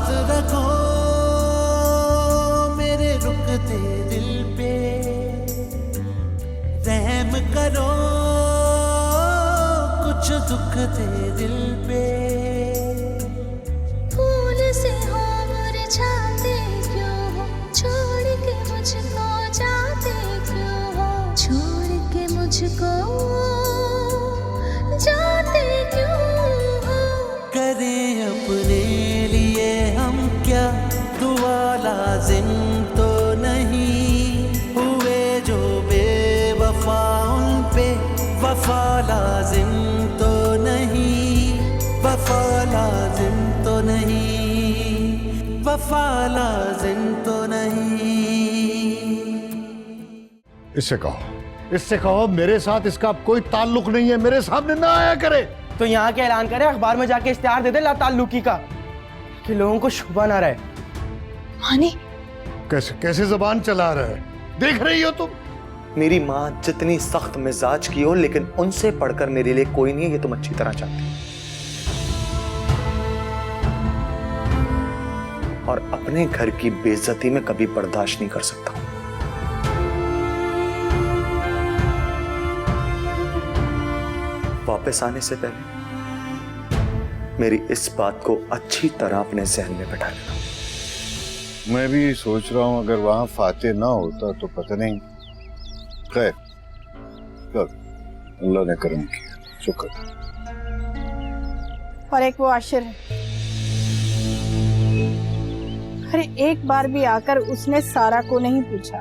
हाथ रखो मेरे रुकते दिल पे, रहम करो कुछ दुख दे दिल पे। फूल से हो मुरझाते क्यों हो, छोड़ के मुझको जाते क्यों हो, छोड़ के मुझको जाते क्यों हो। करें अपने लिए हम क्या दुआ लाजिम तो नहीं, हुए जो बेवफा उन पे वफा लाजिम तो नहीं, वफा लाजिम तो नहीं, वफा लाजिम तो नहीं। इससे कहो मेरे साथ इसका अब कोई ताल्लुक नहीं है, मेरे सामने ना आया करे। तो यहाँ के ऐलान करे, अखबार में जाके इश्तिहार दे दे लाताल्लुकी का, कि लोगों को शुबा ना रहे। मानी कैसे कैसे जबान चला रहा है, देख रही हो तुम? मेरी माँ जितनी सख्त मिजाज की हो, लेकिन उनसे पढ़कर मेरे लिए कोई नहीं है, ये तुम अच्छी तरह जानती हो। और अपने घर की बेइज्जती में कभी बर्दाश्त नहीं कर सकता। वापस आने से पहले मेरी इस बात को अच्छी तरह अपने जहन में बैठा लेना। मैं भी सोच रहा हूं अगर वहां फातेह ना होता तो पता नहीं। खैर, अल्लाह ने करम किया, शुक्र। और एक वो आशिर है, अरे एक बार भी आकर उसने सारा को नहीं पूछा।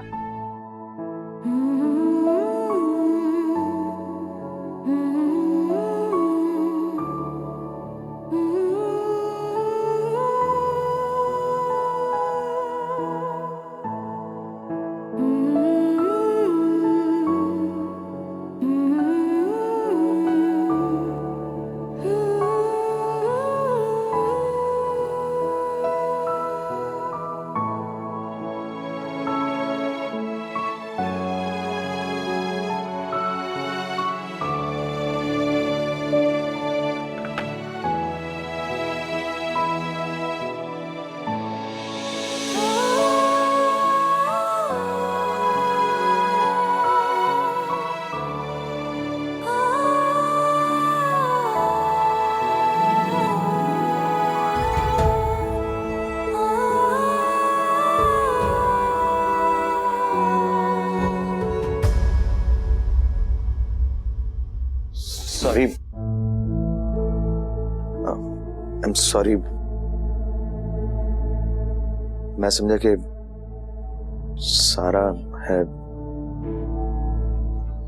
Sorry, I am sorry. मैं समझा कि सारा है।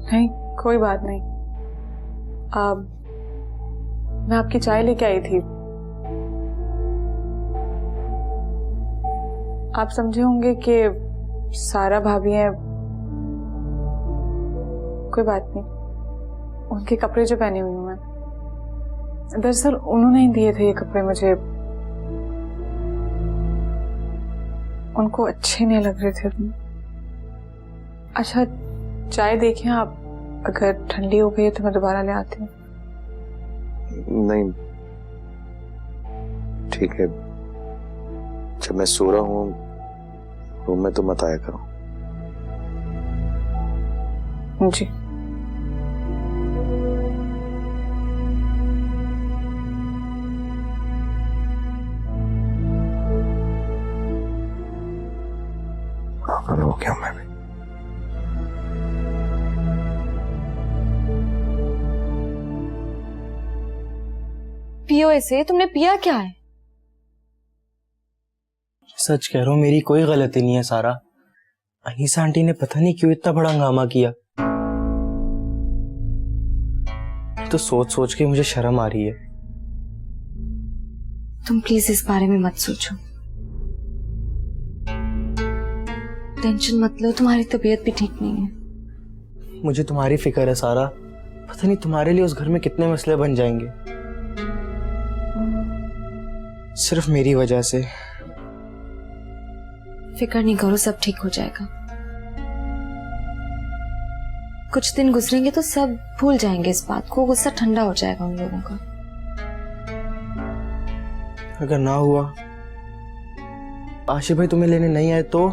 नहीं, कोई बात नहीं। मैं आपकी चाय लेके आई थी। आप समझे होंगे कि सारा भाभी है। कोई बात नहीं, उनके कपड़े जो पहने हुई हूं मैं, दरअसल उन्होंने ही दिए थे ये कपड़े मुझे। उनको अच्छे नहीं लग रहे थे। अच्छा, चाय देखें आप, अगर ठंडी हो गई तो मैं दोबारा ले आती हूँ। नहीं, ठीक है। जब मैं सो रहा हूँ रूम में तो मत आया करो। जी। हो गया मैं भी। पियो इसे, तुमने पिया क्या है? सच कह रहा हूँ, मेरी कोई गलती नहीं है सारा। अनीसा आंटी ने पता नहीं क्यों इतना बड़ा हंगामा किया। तो सोच सोच के मुझे शर्म आ रही है। तुम प्लीज इस बारे में मत सोचो, टेंशन मत लो, तुम्हारी तबीयत भी ठीक नहीं है। मुझे तुम्हारी फिक्र है सारा। पता नहीं तुम्हारे लिए उस घर में कितने मसले बन जाएंगे, सिर्फ मेरी वजह से। फिक्र नहीं करो, सब ठीक हो जाएगा। कुछ दिन गुजरेंगे तो सब भूल जाएंगे इस बात को, गुस्सा ठंडा हो जाएगा उन लोगों का। अगर ना हुआ आशिफ भाई तुम्हें लेने नहीं आए तो?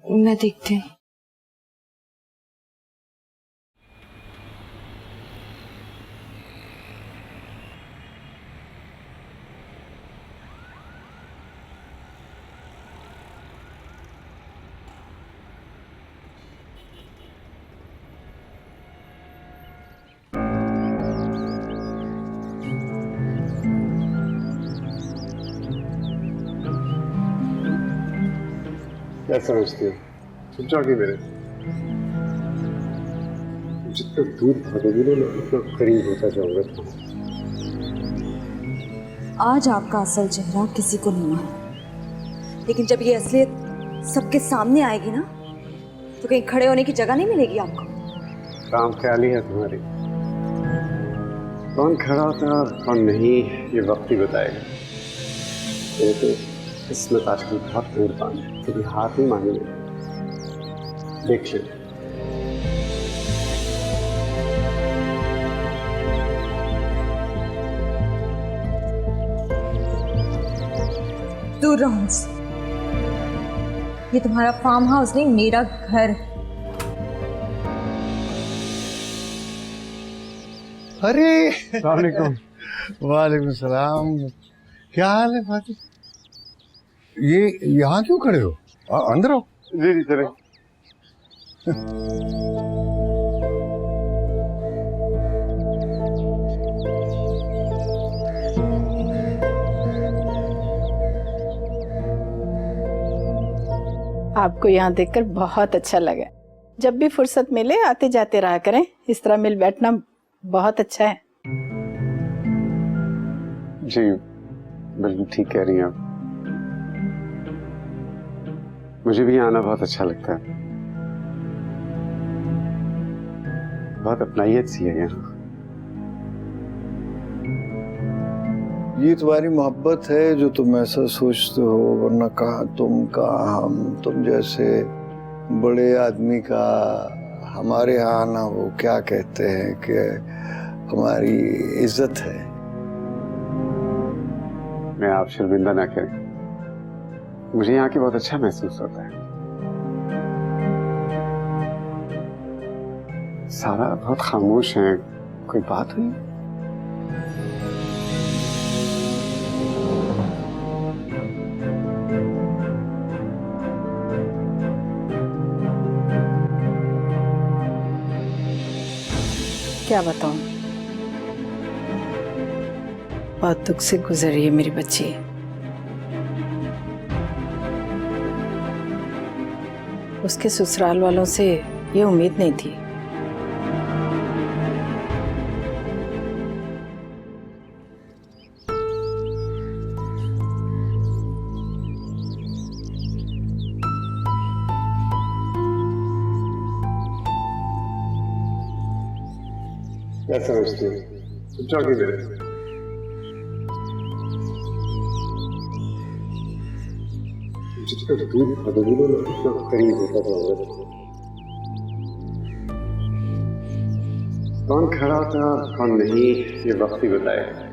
मैं देखती हूँ। क्या समझती हो? समझोगी मेरे? जितना दूर भागोगी ना, उतना करीब होता जाऊंगा तुम्हें। आज आपका असल चेहरा किसी को नहीं मालूम, लेकिन जब ये असलियत सबके सामने आएगी ना, तो कहीं खड़े होने की जगह नहीं मिलेगी आपको। काम ख्याली है तुम्हारी। कौन खड़ा होता है और कौन नहीं, ये वक्त ही बताएगा। ये तो किस्मत आजकल बहुत मेहरबान है, कभी हाथ नहीं मांगे देख ले। दूर रहो मुझसे। ये तुम्हारा फार्म हाउस नहीं, मेरा घर है। अरे वालेकुम। वालेकुम सलाम। क्या हाल है फातिह? ये यहाँ क्यों खड़े हो? अंदर आओ। जी जी चले। आपको यहाँ देखकर बहुत अच्छा लगा। जब भी फुर्सत मिले आते जाते रहा करें, इस तरह मिल बैठना बहुत अच्छा है। जी बिल्कुल ठीक कह रही हैं आप। मुझे भी आना बहुत अच्छा लगता है। बहुत अपनाइयत सी है यहाँ। ये तुम्हारी मोहब्बत है जो तुम ऐसा सोचते हो, वरना कहाँ तुम कहाँ हम। तुम जैसे बड़े आदमी का हमारे यहाँ ना, वो क्या कहते हैं कि हमारी इज्जत है। मैं आप शर्मिंदा ना करें, मुझे यहाँ के बहुत अच्छा महसूस होता है। सारा बहुत खामोश है, कोई बात हुई? क्या बताऊं, बहुत दुख से गुजर रही है मेरी बच्ची। उसके ससुराल वालों से ये उम्मीद नहीं थी। क्या समझती हो? समझोगी मेरे? जितना दूर भागोगी ना, उतना करीब होता जाऊंगा। कौन खड़ा था कौन नहीं, ये वक्त ही बताएगा।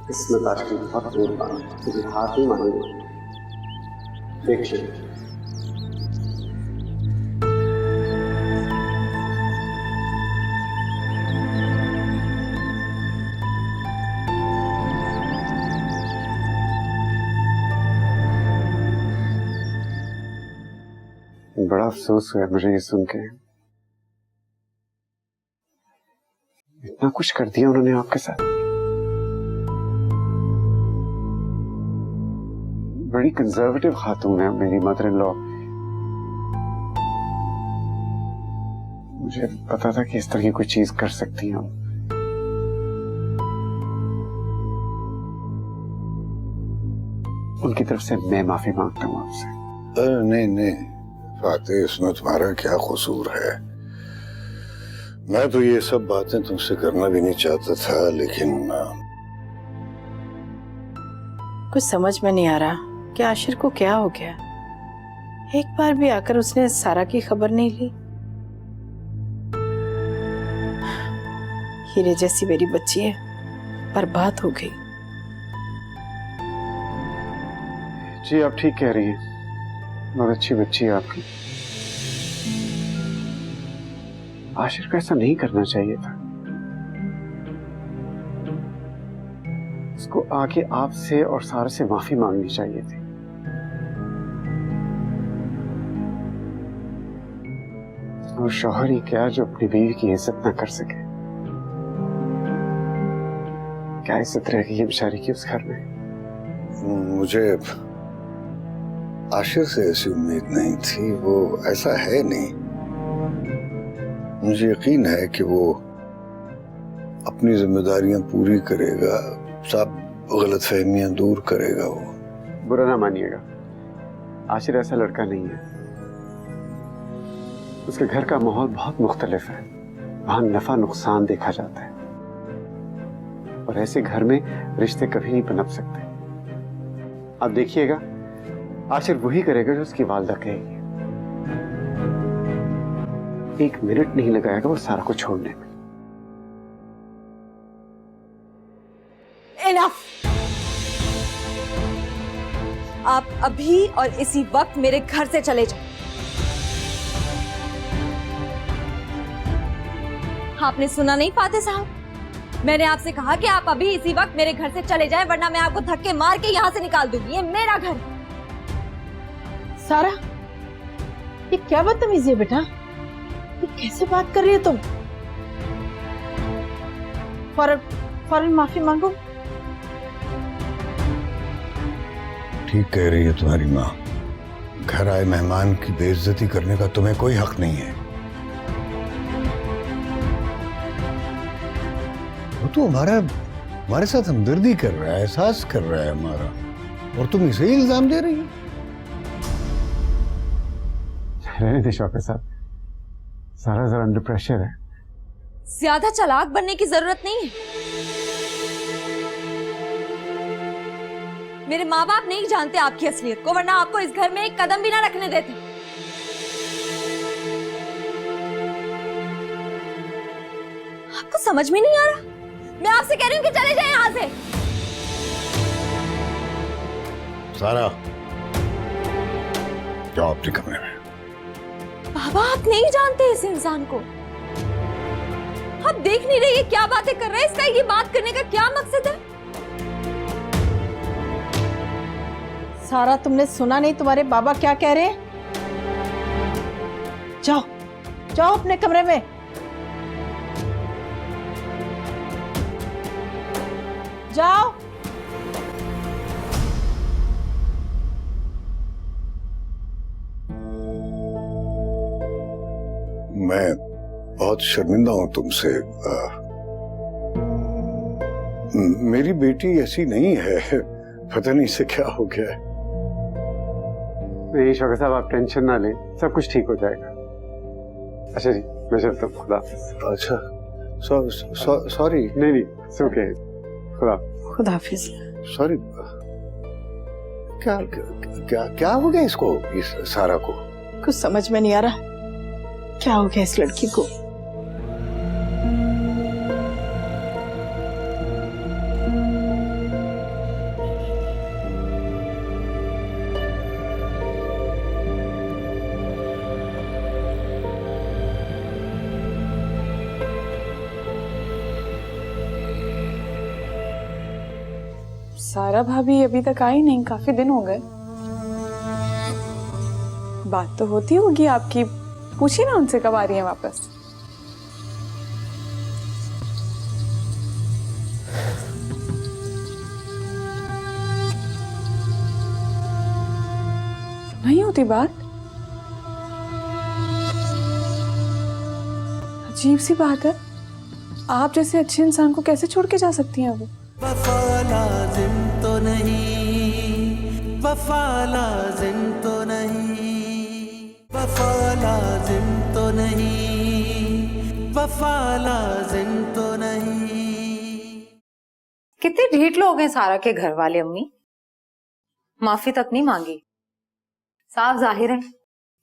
किस्मत आजकल बहुत मेहरबान है, कभी हाथ नहीं मांगे देख ले। बड़ा अफसोस हुआ मुझे ये सुन के। इतना कुछ कर दिया उन्होंने आपके साथ। बड़ी कंजर्वेटिव खातून है मेरी मदर इन लॉ। मुझे पता था कि इस तरह की कोई चीज कर सकती हैं। उनकी तरफ से मैं माफी मांगता हूँ आपसे। नहीं नहीं फातिह, इसमें तुम्हारा क्या कसूर है? मैं तो ये सब बातें तुमसे करना भी नहीं चाहता था, लेकिन कुछ समझ में नहीं आ रहा कि आशिर को क्या हो गया। एक बार भी आकर उसने सारा की खबर नहीं ली। हीरे जैसी मेरी बच्ची है, बर्बाद हो गई। जी आप ठीक कह रही हैं, बहुत अच्छी बच्ची है आपकी। आशिर को ऐसा नहीं करना चाहिए था। उसको आके आपसे और सारा से माफी मांगनी चाहिए थी। और शौहर ही क्या जो अपनी बीवी की इज्जत ना कर सके। क्या इज्जत रहेगी ये बेचारी की उस घर में। मुझे आशिर से ऐसी उम्मीद नहीं थी, वो ऐसा है नहीं। मुझे यकीन है कि वो अपनी जिम्मेदारियां पूरी करेगा, सब गलतफहमियां दूर करेगा। वो बुरा ना मानिएगा, आशिर ऐसा लड़का नहीं है। उसके घर का माहौल बहुत मुख्तलिफ है, वहां नफा नुकसान देखा जाता है और ऐसे घर में रिश्ते कभी नहीं पनप सकते। आप देखिएगा आशिर वही करेगा जो उसकी वालदा कहेगी। एक मिनट नहीं लगाएगा वो सारा को छोड़ने में। इनफ! आप अभी और इसी वक्त मेरे घर से चले जाओ। आपने सुना नहीं फाते साहब, मैंने आपसे कहा कि आप अभी इसी वक्त मेरे घर से चले जाएं, वरना मैं आपको धक्के मार के यहाँ से निकाल दूंगी। ये मेरा घर है। सारा, ये क्या बदतमीजी है बेटा? ये कैसे बात कर रही है तुम? फौरन माफी मांगो। ठीक कह रही है तुम्हारी माँ। घर आए मेहमान की बेइज्जती करने का तुम्हें कोई हक नहीं है। वो तो हमारे साथ हमदर्दी कर रहा है, एहसास कर रहा है हमारा, और तुम इसे ही इल्जाम दे रही हो। रहने दे शौकत साहब, सारा जरा अंडर प्रेशर है। ज्यादा चालाक बनने की जरूरत नहीं है। मेरे माँ बाप नहीं जानते आपकी असलियत को, वरना आपको इस घर में एक कदम भी ना रखने देते। आपको समझ में नहीं आ रहा? मैं आपसे कह रही हूँ कि चले जाएं यहाँ से। सारा, जाओ अपने कमरे में। बाबा, आप नहीं जानते इस इंसान को। आप देख नहीं रहे ये क्या बातें कर रहे हैं? इसका ये बात करने का क्या मकसद है? सारा, तुमने सुना नहीं तुम्हारे बाबा क्या कह रहे हैं? जाओ जाओ अपने कमरे में। जाओ। मैं बहुत शर्मिंदा हूं तुमसे। मेरी बेटी ऐसी नहीं है, पता नहीं इसे क्या हो गया है। नहीं शौकत साहब, आप टेंशन ना लें, सब कुछ ठीक हो जाएगा। अच्छा जी, मैं चलता हूँ। खुदा हाफिज। अच्छा, सॉरी। नहीं, ओके, खुदा खुदा हाफिज। सॉरी। क्या क्या क्या हो गया इसको, इस सारा को? कुछ समझ में नहीं आ रहा क्या हो गया इस लड़की को। सारा भाभी अभी तक आई नहीं, काफी दिन हो गए। बात तो होती होगी आपकी, पूछिए ना उनसे कब आ रही हैं वापस। नहीं होती बात? अजीब सी बात है, आप जैसे अच्छे इंसान को कैसे छोड़ के जा सकती हैं वो? वफा लाजिम तो नहीं, वफा लाजिम तो नहीं, वफा लाजिम तो नहीं, वफा लाजिम तो नहीं। कितने ढीठ लोग हैं सारा के घर वाले अम्मी। माफी तक नहीं मांगी। साफ जाहिर है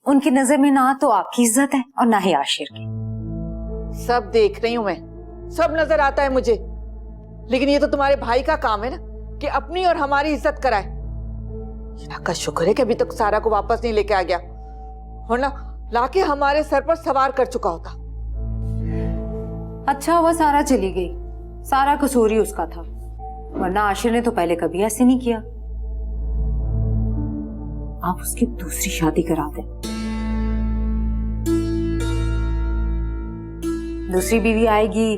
उनकी नजर में ना तो आपकी इज्जत है और ना ही आशिर की। सब देख रही हूं मैं, सब नजर आता है मुझे, लेकिन ये तो तुम्हारे भाई का काम है ना कि अपनी और हमारी इज्जत कराए। अल्लाह का शुक्र है कि अभी तक सारा को वापस नहीं लेके आ गया, वरना लाके हमारे सर पर सवार कर चुका होता। अच्छा हुआ सारा चली गई, सारा कसूर ही उसका था, वरना आशिर ने तो पहले कभी ऐसे नहीं किया। आप उसकी दूसरी शादी करा दें, दूसरी बीवी आएगी,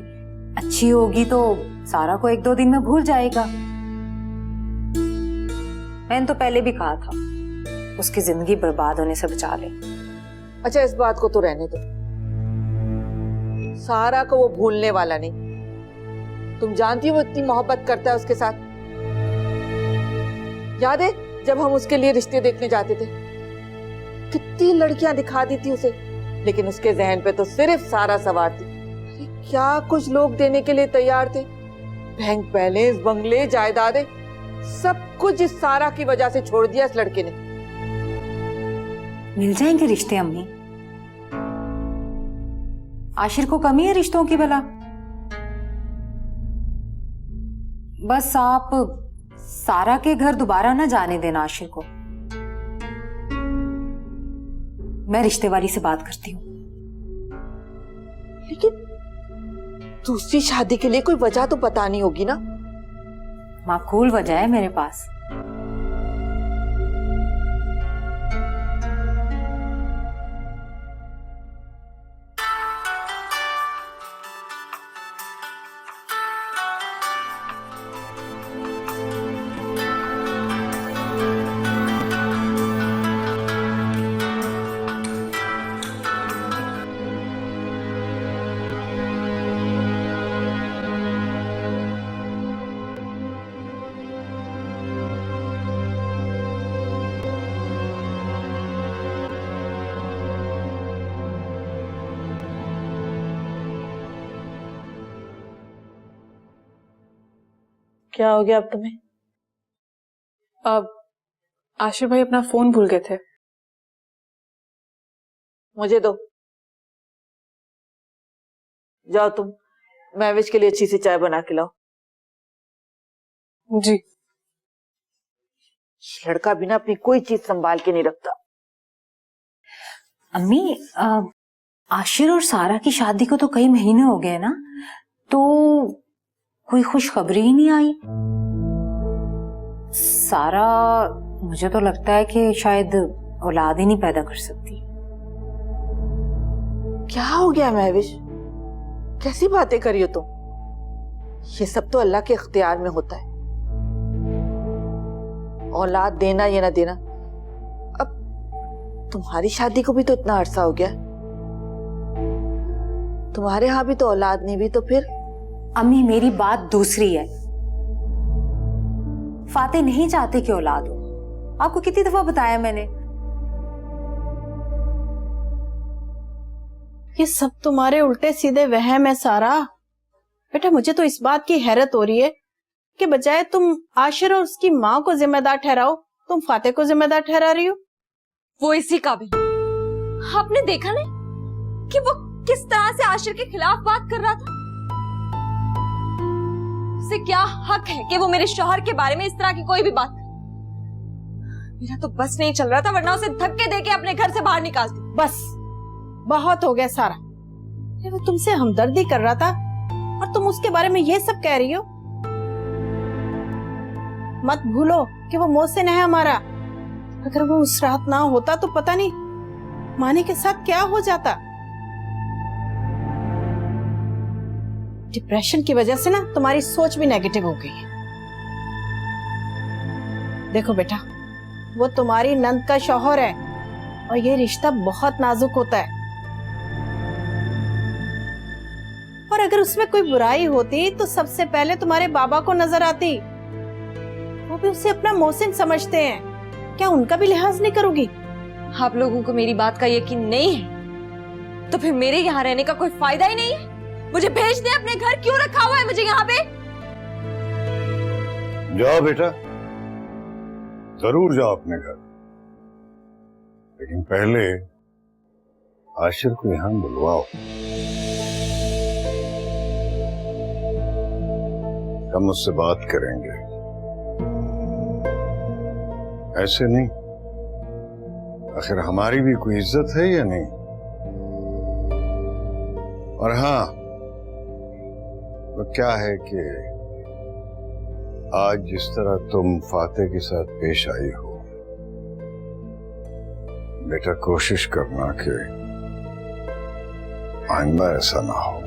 अच्छी होगी तो सारा को 1-2 दिन में भूल जाएगा। मैंने तो पहले भी कहा था उसकी जिंदगी बर्बाद होने से बचा ले। अच्छा इस बात को तो रहने दो, सारा को वो भूलने वाला नहीं। तुम जानती हो वो इतनी मोहब्बत करता है उसके साथ। याद है जब हम उसके लिए रिश्ते देखने जाते थे, कितनी लड़कियां दिखा दी थी उसे, लेकिन उसके जहन पे तो सिर्फ सारा सवार थी। क्या कुछ लोग देने के लिए तैयार थे, बैंक बैलेंस, बंगले, जायदादें, सब कुछ इस सारा की वजह से छोड़ दिया इस लड़के ने। मिल जाएंगे रिश्ते अम्मी, आशिर को कमी है रिश्तों की भला। बस आप सारा के घर दोबारा ना जाने देना आशिर को। मैं रिश्ते वाली से बात करती हूँ। लेकिन दूसरी शादी के लिए कोई वजह तो बतानी होगी ना। माकूल वजह है मेरे पास। क्या हो गया अब तुम्हें? अब आशिर भाई अपना फोन भूल गए थे। मुझे दो, जाओ तुम महविश के लिए अच्छी सी चाय बना के लाओ। जी। लड़का बिना अपनी कोई चीज संभाल के नहीं रखता। अम्मी आशिर और सारा की शादी को तो कई महीने हो गए ना, तो कोई खुशखबरी ही नहीं आई। सारा मुझे तो लगता है कि शायद औलाद ही नहीं पैदा कर सकती। क्या हो गया महविश, कैसी बातें करी हो तुम? ये सब तो अल्लाह के इख्तियार में होता है। औलाद देना या ना देना, अब तुम्हारी शादी को भी तो इतना अरसा हो गया, तुम्हारे यहाँ भी तो औलाद नहीं भी, तो फिर? अम्मी मेरी बात दूसरी है। फाते नहीं चाहते कि औलाद हो, आपको कितनी दफा बताया मैंने। ये सब तुम्हारे उल्टे सीधे वहम है सारा। बेटा मुझे तो इस बात की हैरत हो रही है कि बजाय तुम आशिर और उसकी माँ को जिम्मेदार ठहराओ, तुम फाते को जिम्मेदार ठहरा रही हो। वो इसी काबिल। आपने देखा नहीं कि वो किस तरह से आशिर के खिलाफ बात कर रहा था? उसे क्या हक है कि वो मेरे शौहर के बारे में इस तरह की कोई भी बात? मेरा तो बस नहीं चल रहा था, वरना उसे धक्के देके अपने घर से बाहर निकालती। बस बहुत हो गया सारा। वो तुमसे हमदर्दी कर रहा था और तुम उसके बारे में ये सब कह रही हो। मत भूलो कि वो मोहसिन है हमारा। अगर वो उस रात ना होता तो पता नहीं मानी के साथ क्या हो जाता। डिप्रेशन की वजह से ना तुम्हारी सोच भी नेगेटिव हो गई है। देखो बेटा, वो तुम्हारी नंद का शौहर है और ये रिश्ता बहुत नाजुक होता है, और अगर उसमें कोई बुराई होती तो सबसे पहले तुम्हारे बाबा को नजर आती। वो भी उसे अपना मोहसिन समझते हैं, क्या उनका भी लिहाज नहीं करोगी? आप लोगों को मेरी बात का यकीन नहीं है तो फिर मेरे यहाँ रहने का कोई फायदा ही नहीं है। मुझे भेज दे अपने घर, क्यों रखा हुआ है मुझे यहाँ पे? जाओ बेटा, जरूर जाओ अपने घर, लेकिन पहले आशिर को यहां बुलवाओ। हम उससे बात करेंगे, ऐसे नहीं। आखिर हमारी भी कोई इज्जत है या नहीं? और हाँ, वो क्या है कि आज जिस तरह तुम फातेह के साथ पेश आई हो, बेटा कोशिश करना कि आइंदा ऐसा ना हो।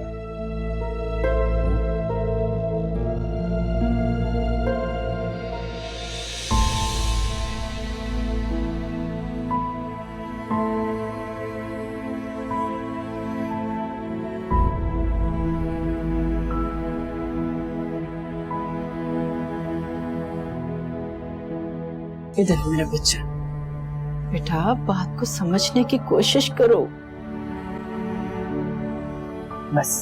इधर मेरा बच्चा, बेटा बात को समझने की कोशिश करो। बस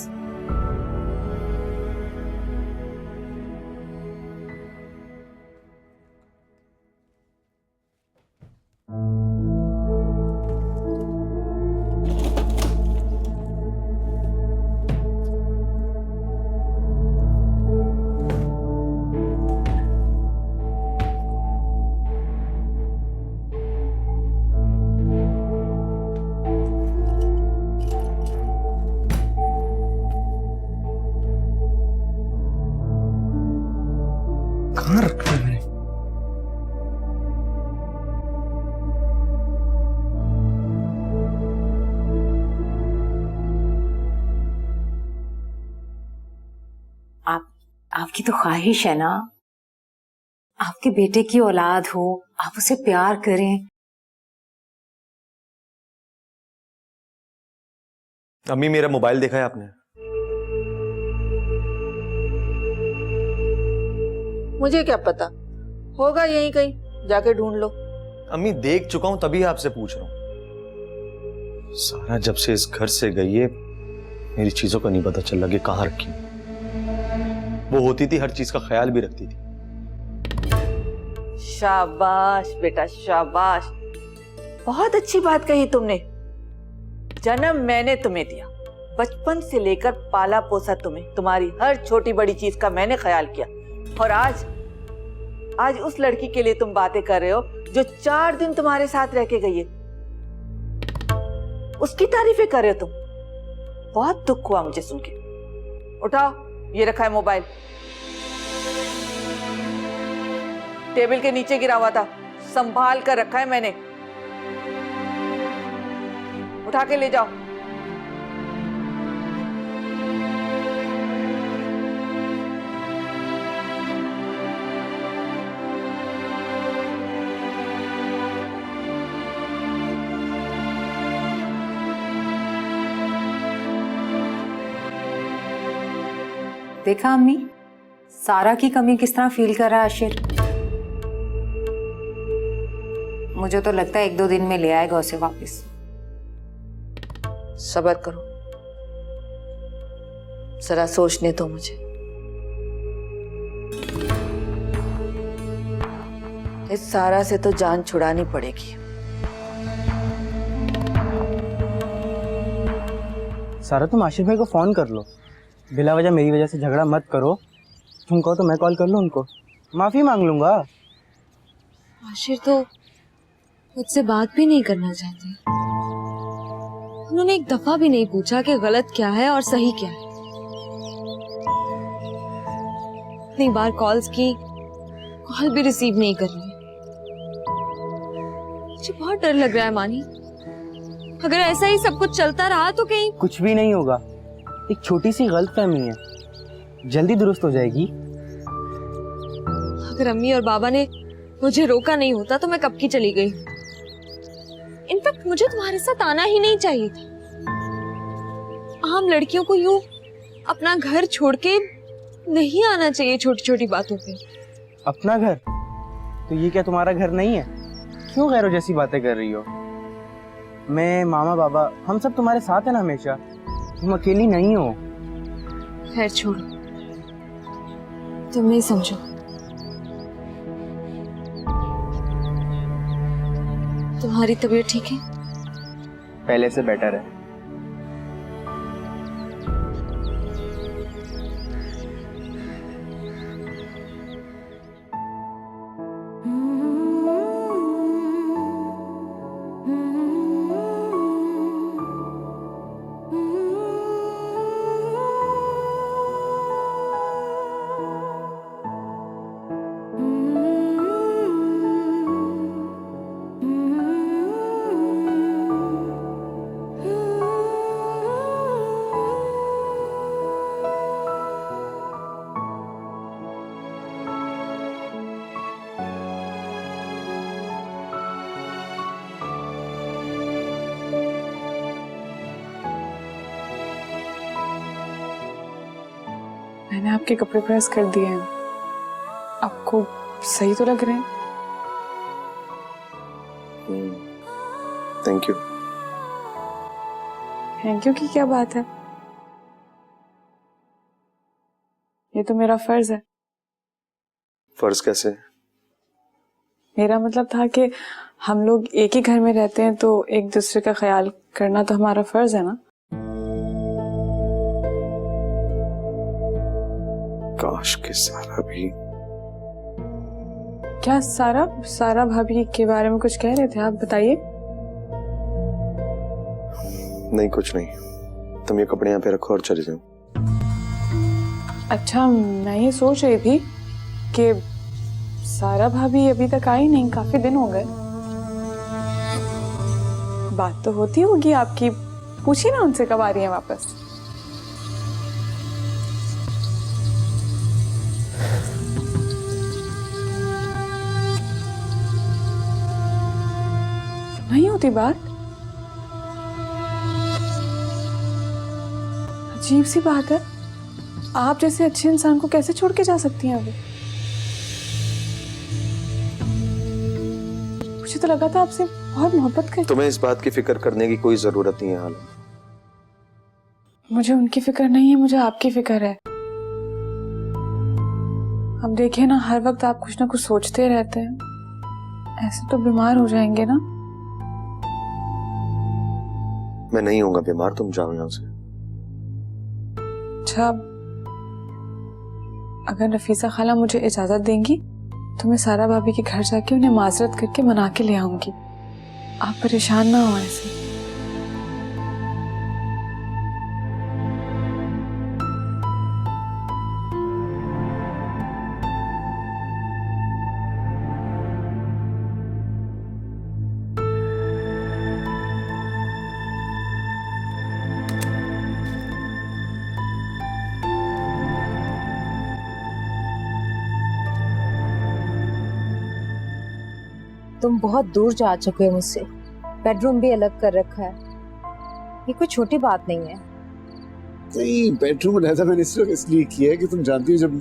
कहाँ रखा है मैंने? आपकी तो ख्वाहिश है ना, आपके बेटे की औलाद हो, आप उसे प्यार करें। अम्मी, मेरा मोबाइल देखा है आपने? मुझे क्या पता, होगा यहीं कहीं, जाके ढूंढ लो। अम्मी, देख चुका हूं, तभी आपसे पूछ रहा हूं। सारा जब से इस घर से गई है, मेरी चीजों का नहीं पता चल लगे कहाँ रखी। वो होती थी, हर चीज का ख्याल भी रखती थी। शाबाश बेटा, शाबाश, बहुत अच्छी बात कही तुमने। जन्म मैंने तुम्हें दिया, बचपन से लेकर पाला पोसा तुम्हें, तुम्हारी हर छोटी बड़ी चीज का मैंने ख्याल किया। और आज उस लड़की के लिए तुम बातें कर रहे हो जो 4 दिन तुम्हारे साथ रह के गई है, उसकी तारीफें कर रहे हो तुम। बहुत दुख हुआ मुझे सुन के। उठाओ, ये रखा है मोबाइल, टेबल के नीचे गिरा हुआ था, संभाल कर रखा है मैंने। उठा के ले जाओ। देखा अम्मी, सारा की कमी किस तरह फील कर रहा है आशिर। मुझे तो लगता है 1-2 दिन में ले आएगा उसे वापस। सब्र करो, जरा सोचने दो मुझे। इस सारा से तो जान छुड़ानी पड़ेगी। सारा, तुम आशिर भाई को फोन कर लो, बिला वजह मेरी वजह से झगड़ा मत करो। तुम कहो तो मैं कॉल कर लूँ उनको, माफी मांग लूंगा। आशिर तो मुझसे बात भी नहीं करना चाहते, उन्होंने एक दफा भी नहीं पूछा कि गलत क्या है और सही क्या है। इतनी बार कॉल्स की, कॉल भी रिसीव नहीं कर रही। मुझे बहुत डर लग रहा है मानी, अगर ऐसा ही सब कुछ चलता रहा तो कहीं कुछ भी नहीं होगा, एक छोटी सी गलतफहमी है, जल्दी दुरुस्त हो जाएगी। अगर अम्मी और बाबा ने मुझे रोका नहीं होता तो मैं कब की चली गई। इनफैक्ट मुझे तुम्हारे साथ आना ही नहीं चाहिए था। आम लड़कियों को यूं अपना घर छोड़ के नहीं आना चाहिए छोटी छोटी बातों पे। अपना घर? तो ये क्या तुम्हारा घर नहीं है? क्यों गैरों जैसी बातें कर रही हो? मैं, मामा, बाबा, हम सब तुम्हारे साथ हैं ना हमेशा, तुम अकेली नहीं हो। खैर छोड़ो, तुम नहीं समझो। तुम्हारी तबीयत ठीक है? पहले से बेटर है। मैंने आपके कपड़े प्रेस कर दिए हैं, आपको सही तो लग रहे हैं? Thank you. थैंक यू की क्या बात है? ये तो मेरा फर्ज है। फर्ज कैसे? मेरा मतलब था कि हम लोग एक ही घर में रहते हैं तो एक दूसरे का ख्याल करना तो हमारा फर्ज है ना। काश के सारा भी। क्या सारा भाभी के बारे में कुछ कह रहे थे आप? बताइए। नहीं कुछ नहीं, तुम ये कपड़े यहाँ पे रखो और चले जाओ। अच्छा, मैं ये सोच रही थी कि सारा भाभी अभी तक आई नहीं, काफी दिन हो गए। बात तो होती होगी आपकी, पूछिए ना उनसे कब आ रही है वापस। नहीं होती बात? अजीब सी बात है, आप जैसे अच्छे इंसान को कैसे छोड़ के जा सकती हैं अभी? मुझे तो लगा था आपसे बहुत मोहब्बत करती। तुम्हें इस बात की फिक्र करने की कोई जरूरत नहीं है हाल। मुझे उनकी फिक्र नहीं है, मुझे आपकी फिक्र है। अब देखिए ना, हर वक्त आप कुछ ना कुछ सोचते रहते हैं, ऐसे तो बीमार हो जाएंगे ना। मैं नहीं होऊंगा बीमार, तुम जाओ यहाँ से। अच्छा, अगर नफीसा खाला मुझे इजाजत देंगी तो मैं सारा भाभी के घर जाके उन्हें माजरत करके मना के ले आऊंगी। आप परेशान ना हो ऐसे। तुम बहुत दूर जा चुके हो मुझसे, बेडरूम भी अलग कर रखा है, ये कोई छोटी बात नहीं है। नहीं, बेडरूम रहता मैंने सिर्फ इसलिए किया है कि तुम जानती हो जब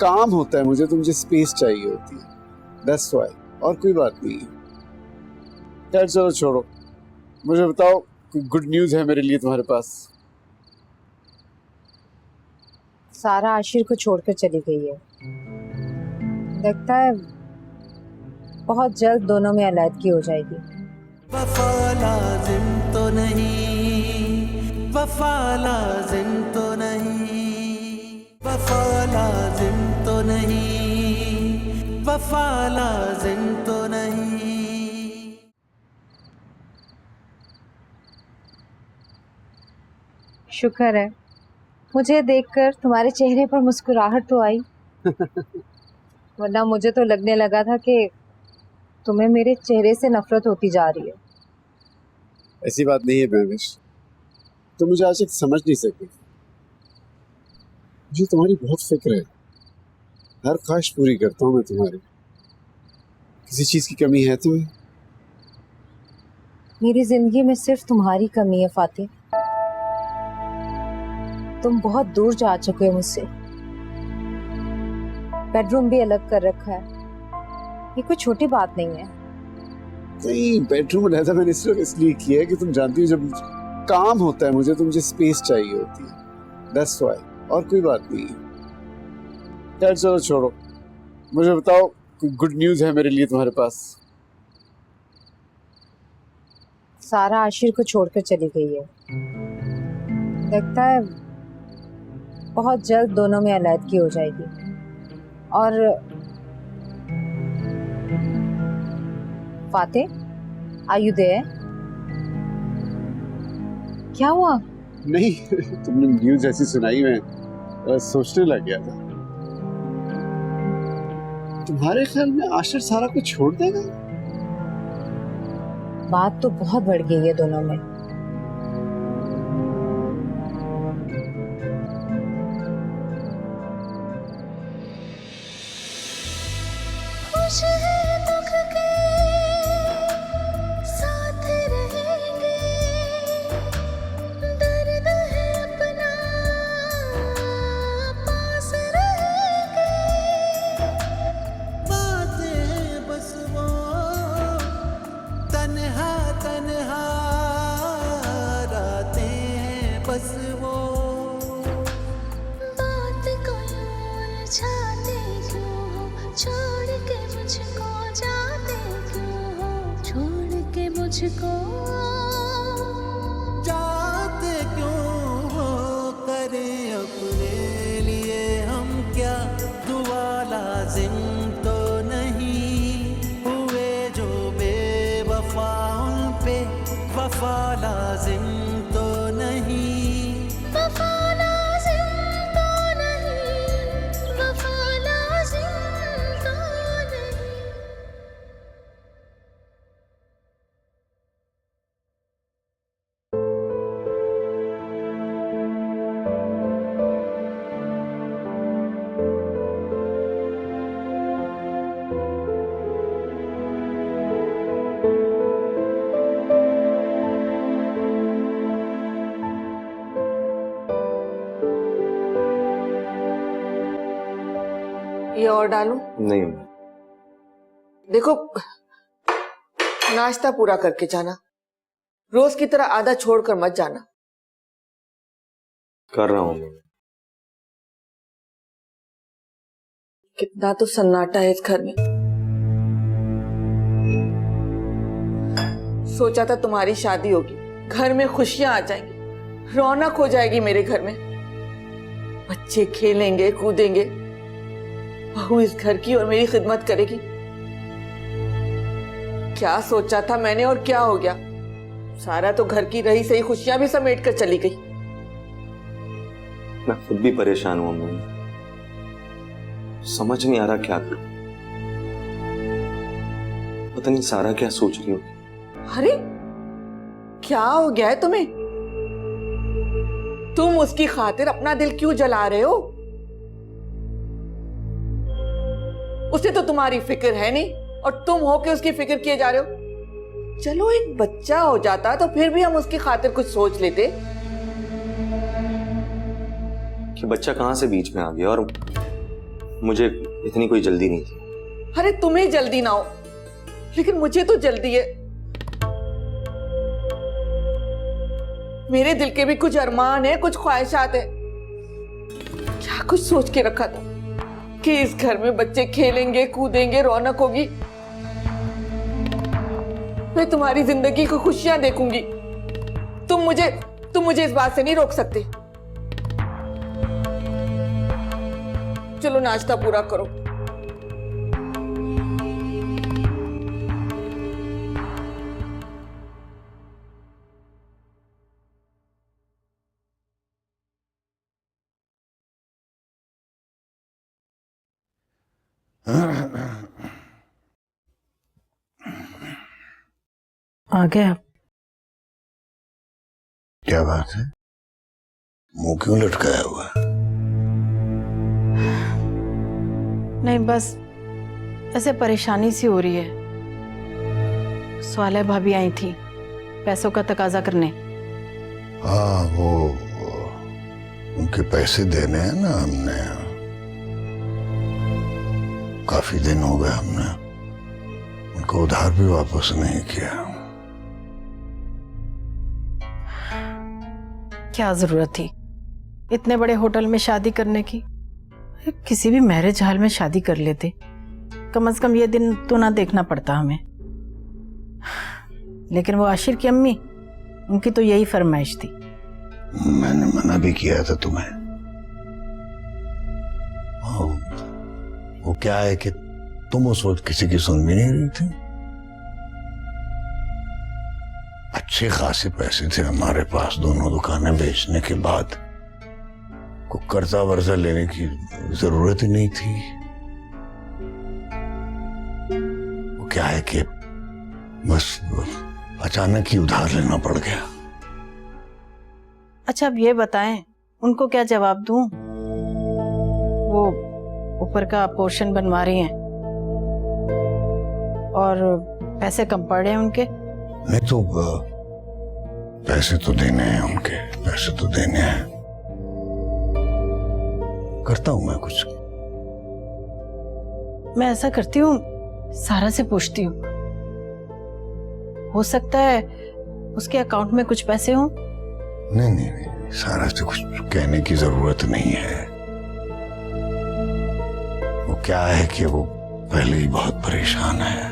काम होता है मुझे तो मुझे स्पेस चाहिए होती है, दैट्स व्हाई, और कोई बात नहीं है। खैर चलो छोड़ो, मुझे बताओ कोई गुड न्यूज़ है मेरे लिए तुम्हारे पास? सारा आशिर को छोड़कर चली गई है, लगता है बहुत जल्द दोनों में अलैदगी हो जाएगी। वफा लाजिम तो नहीं, वफा लाजिम तो नहीं, वफा लाजिम तो नहीं, वफा लाजिम तो नहीं। शुक्र है मुझे देखकर तुम्हारे चेहरे पर मुस्कुराहट तो आई, वरना मुझे तो लगने लगा था कि तुम्हें मेरे चेहरे से नफरत होती जा रही है। ऐसी बात नहीं है महविश, तुम मुझे आज तक समझ नहीं सकती। मुझे तुम्हारी बहुत फिक्र है, हर ख्वाहिश पूरी करता हूँ मैं तुम्हारी। किसी चीज की कमी है तुम्हें? मेरी जिंदगी में सिर्फ तुम्हारी कमी है फातिह। तुम बहुत दूर जा चुके हो मुझसे, बेडरूम भी अलग कर रखा है, ये कोई छोटी बात नहीं है। नहीं, बेडरूम रहता मैंने सिर्फ इसलिए किया है कि तुम जानती हो जब काम होता है मुझे तो मुझे स्पेस चाहिए होती है, दैट्स व्हाई, और कोई बात नहीं है। खैर चलो छोड़ो, मुझे बताओ कोई गुड न्यूज़ है मेरे लिए तुम्हारे पास? सारा आशिर को छोड़कर चली गई है। लगता है बहुत जल्द दोनों में अलैदगी हो जाएगी। और फातिह, आर यू देयर? क्या हुआ? नहीं, तुमने न्यूज़ ऐसी सुनाई, मैं सोचने लग गया था। तुम्हारे ख्याल में आशिर सारा को छोड़ देगा? बात तो बहुत बढ़ गई है दोनों में। खुश है दुख के साथ रहेंगे, दर्द है अपना पास रहेंगे, बातें बस वो तन्हा तन्हा रातें हैं बस वो। बात को उलझाते क्यों हो, छोड़ के मुझको जाते क्यों हो, छोड़ के मुझको जाते क्यों हो, करें अपने लिए हम क्या, दुआ लाजिम तो नहीं, हुए जो बेवफा उन पे वफा लाजिम तो नहीं। वफा लाज़िम तो नहीं, वफा लाज़िम तो नहीं। ये और डालूं? नहीं, देखो, नाश्ता पूरा करके जाना, रोज की तरह आधा छोड़कर मत जाना। कर रहा हूँ मैं। कितना तो सन्नाटा है इस घर में। सोचा था तुम्हारी शादी होगी, घर में खुशियां आ जाएंगी, रौनक हो जाएगी मेरे घर में, बच्चे खेलेंगे कूदेंगे, बहू इस घर की और मेरी खिदमत करेगी। क्या सोचा था मैंने और क्या हो गया? सारा तो घर की रही सही खुशियां भी समेट कर चली गई। मैं खुद भी परेशान हूं अम्मी, समझ नहीं आ रहा क्या करूं। पता नहीं सारा क्या सोच रही होगी। अरे क्या हो गया है तुम्हें? तुम उसकी खातिर अपना दिल क्यों जला रहे हो? उसे तो तुम्हारी फिक्र है नहीं और तुम हो के उसकी फिक्र किए जा रहे हो। चलो एक बच्चा हो जाता तो फिर भी हम उसकी खातिर कुछ सोच लेते। कि बच्चा कहां से बीच में आ गया, और मुझे इतनी कोई जल्दी नहीं थी। अरे तुम्हें जल्दी ना हो, लेकिन मुझे तो जल्दी है। मेरे दिल के भी कुछ अरमान है, कुछ ख्वाहिशात है। क्या कुछ सोच के रखा था कि इस घर में बच्चे खेलेंगे कूदेंगे, रौनक होगी, मैं तुम्हारी जिंदगी को खुशियां देखूंगी। तुम मुझे इस बात से नहीं रोक सकते। चलो नाश्ता पूरा करो। आ गया। क्या बात है, मुंह क्यों लटकाया हुआ? नहीं, बस ऐसे परेशानी सी हो रही है। स्वाले भाभी आई थी पैसों का तकाजा करने। हाँ, वो उनके पैसे देने हैं ना, हमने काफी दिन हो गए, हमने उनको उधार भी वापस नहीं किया। क्या जरूरत थी इतने बड़े होटल में शादी करने की? किसी भी मैरिज हॉल में शादी कर लेते, कम से कम ये दिन तो ना देखना पड़ता हमें। लेकिन वो आशिर की अम्मी, उनकी तो यही फरमाइश थी। मैंने मना भी किया था तुम्हें। वो क्या है कि तुम उस वक्त किसी की सुन भी नहीं रही थी। अच्छे खासे पैसे थे हमारे पास, दोनों दुकानें बेचने के बाद को कर्जा वर्जा लेने की जरूरत ही नहीं थी। वो क्या है कि बस अचानक ही उधार लेना पड़ गया। अच्छा अब ये बताएं, उनको क्या जवाब दूं? वो ऊपर का पोर्शन बनवा रही हैं और पैसे कम पड़ रहे हैं उनके। नहीं तो पैसे तो देने हैं उनके, पैसे तो देने हैं। करता हूं मैं कुछ। मैं ऐसा करती हूँ, सारा से पूछती हूँ, हो सकता है उसके अकाउंट में कुछ पैसे हों। नहीं नहीं नहीं, सारा से कुछ कहने की जरूरत नहीं है। वो क्या है कि वो पहले ही बहुत परेशान है।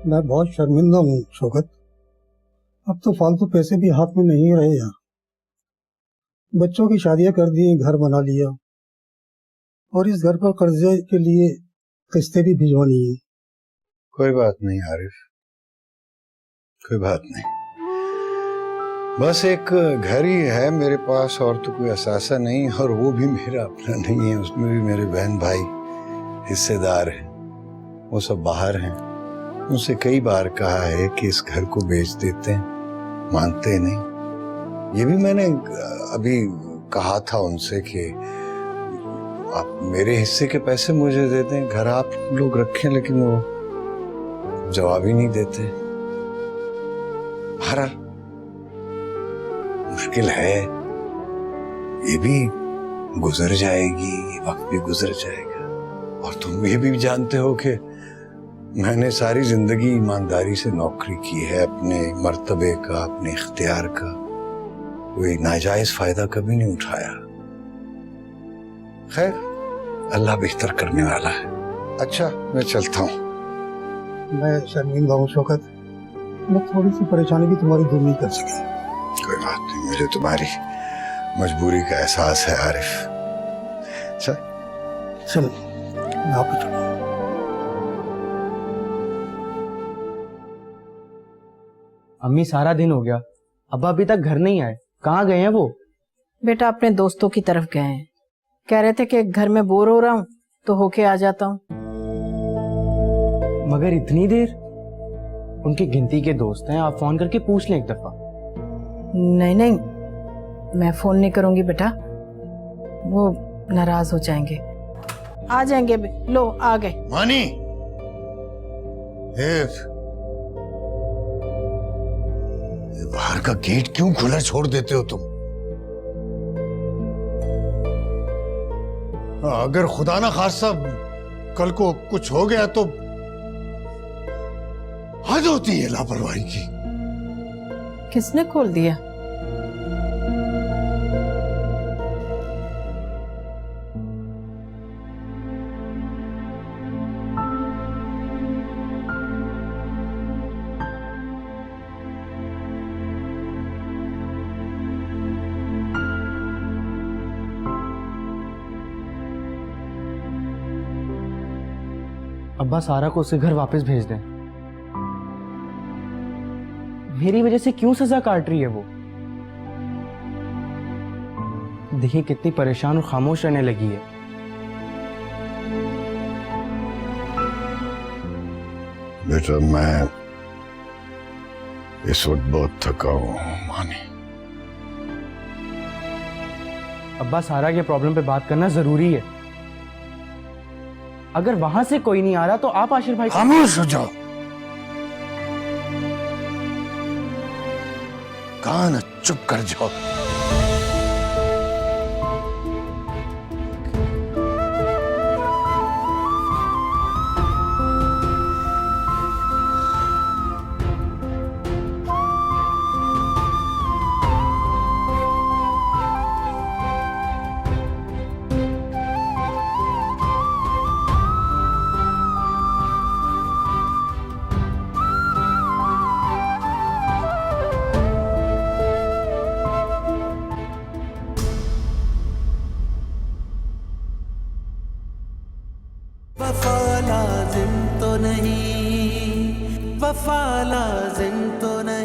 मैं बहुत शर्मिंदा हूँ शौकत। अब तो फालतू पैसे भी हाथ में नहीं रहे यार। बच्चों की शादियां कर दी, घर बना लिया और इस घर पर कर्जे के लिए किस्तें भी भिजवानी है। कोई बात नहीं आरिफ, कोई बात नहीं। बस एक घर ही है मेरे पास, और तो कोई असासा नहीं, और वो भी मेरा अपना नहीं है। उसमें भी मेरे बहन भाई हिस्सेदार हैं, वो सब बाहर हैं। उनसे कई बार कहा है कि इस घर को बेच देते हैं, मानते नहीं। ये भी मैंने अभी कहा था उनसे कि आप मेरे हिस्से के पैसे मुझे दे दें, घर आप लोग रखें, लेकिन वो जवाब ही नहीं देते। बहरहाल मुश्किल है, ये भी गुजर जाएगी, ये वक्त भी गुजर जाएगा। और तुम ये भी जानते हो कि मैंने सारी जिंदगी ईमानदारी से नौकरी की है, अपने मर्तबे का, अपने इख्तियार का कोई नाजायज फायदा कभी नहीं उठाया। खैर, अल्लाह बेहतर करने वाला है। अच्छा, मैं चलता हूँ। मैं शर्मिंदा हूँ शौकत, मैं थोड़ी सी परेशानी भी तुम्हारी दूर नहीं कर सकी। कोई बात नहीं, मुझे तुम्हारी मजबूरी का एहसास है आरिफ। चल मैं आपको चलूँ। अम्मी सारा दिन हो गया, अब्बा अभी तक घर नहीं आए, कहाँ गए हैं वो? बेटा अपने दोस्तों की तरफ गए हैं, कह रहे थे कि घर में बोर हो रहा हूँ तो होके आ जाता हूँ। मगर इतनी देर? उनकी गिनती के दोस्त हैं, आप फोन करके पूछ लें एक दफा। नहीं नहीं, मैं फोन नहीं करूंगी बेटा, वो नाराज हो जाएंगे। आ जाएंगे, लो आ गए। मानी, बाहर का गेट क्यों खुला छोड़ देते हो तुम? अगर खुदा ना खास्ता कल को कुछ हो गया तो हद होती है लापरवाही की। किसने खोल दिया? अब्बा सारा को उसके घर वापस भेज दें। मेरी वजह से क्यों सजा काट रही है वो? देखिए कितनी परेशान और खामोश रहने लगी है। बेटा मैं इस वक्त बहुत थका हूं मानी। अब्बा सारा के प्रॉब्लम पे बात करना जरूरी है। अगर वहां से कोई नहीं आ रहा तो आप आशिर भाई खामोश हो जाओ। कान चुप कर जाओ। नहीं, वफा लाजिम तो नहीं।